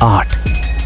8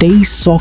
2300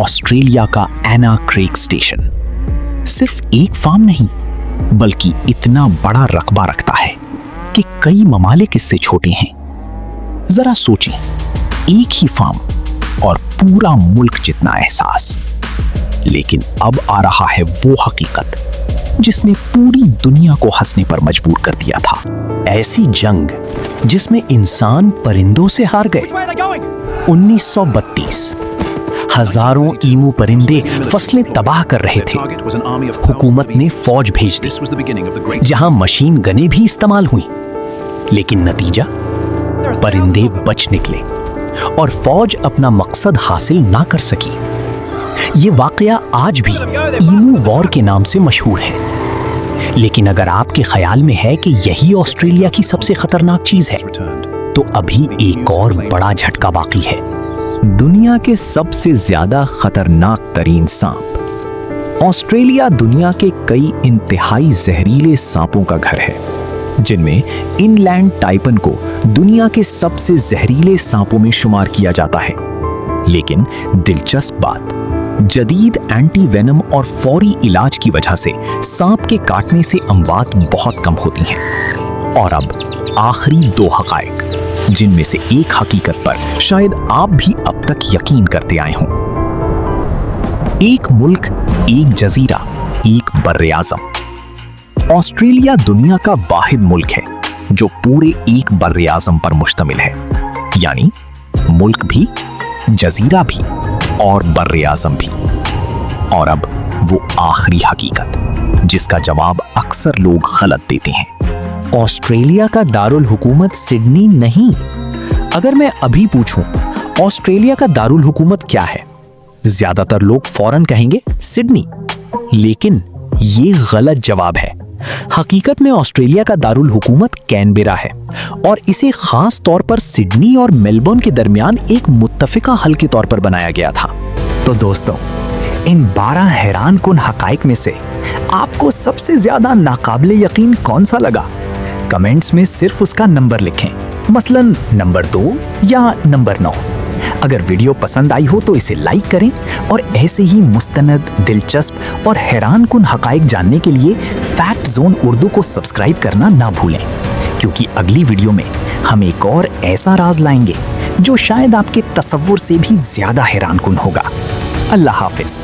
Australia का एना Craig station सिर्फ एक फार्म नहीं बल्कि इतना बड़ा रकबा रखता है कि कई ममालिक इससे छोटे हैं। जरा सोचें, एक ही फार्म और पूरा मुल्क जितना एहसास। लेकिन अब आ रहा है वो हकीकत जिसने पूरी दुनिया को हंसने पर मजबूर कर दिया था। ऐसी जंग जिसमें इंसान परिंदों से हार गए। 1932 हजारों ईमू परिंदे फसलें तबाह कर रहे थे। हुकूमत ने फौज भेज दी, जहां मशीन गनें भी इस्तेमाल हुई। लेकिन नतीजा, परिंदे बच निकले और फौज अपना मकसद हासिल ना कर सकी। ये वाकया आज भी ईमू वॉर के नाम से मशहूर है। लेकिन अगर आपके ख्याल में है कि यही ऑस्ट्रेलिया की सबसे खतरनाक चीज है, तो अभी एक और बड़ा झटका बाकी है। दुनिया के सबसे ज्यादा खतरनाक तरीन सांप। ऑस्ट्रेलिया दुनिया के कई इंतहाई जहरीले सांपों का घर है, जिनमें इनलैंड टाइपन को दुनिया के सबसे जहरीले सांपों में शुमार किया जाता है। लेकिन दिलचस्प बात, जदीद एंटी वेनम और फौरी इलाज की वजह से सांप के काटने से अमवात बहुत कम होती हैं। और अब आखिरी दो हकायक, जिनमें से एक हकीकत पर शायद आप भी अब तक यकीन करते आए हों। एक मुल्क, एक जजीरा, एक बर्र-ए-आज़म। ऑस्ट्रेलिया दुनिया का वाहिद मुल्क है जो पूरे एक बर्र-ए-आज़म पर मुश्तमिल है, यानी मुल्क भी, जजीरा भी और बर्र-ए-आज़म भी। और अब वो आखिरी हकीकत जिसका जवाब अक्सर लोग गलत देते हैं। ऑस्ट्रेलिया का दारुल हुकूमत सिडनी नहीं। अगर मैं अभी पूछूं ऑस्ट्रेलिया का दारुल हुकूमत क्या है, ज्यादातर लोग फौरन कहेंगे सिडनी। लेकिन ये गलत जवाब है। हकीकत में ऑस्ट्रेलिया का दारुल हुकूमत कैनबेरा है और इसे खास तौर पर सिडनी और मेलबर्न के दरमियान एक मुत्तफिका हल के तौर पर बनाया गया था। तो दोस्तों, इन 12 हैरान कुन हकाइक में से आपको सबसे ज्यादा नाकाबिले यकीन कौन सा लगा? कमेंट्स में सिर्फ उसका नंबर लिखें, मसलन नंबर 2 या नंबर 9। अगर वीडियो पसंद आई हो तो इसे लाइक करें और ऐसे ही मुस्तनद, दिलचस्प और हैरान कुन हकाइक जानने के लिए फैक्ट जोन उर्दू को सब्सक्राइब करना ना भूलें, क्योंकि अगली वीडियो में हम एक और ऐसा राज लाएंगे जो शायद आपके तसव्वुर से भी ज्यादा हैरान कुन होगा। अल्लाह हाफिज।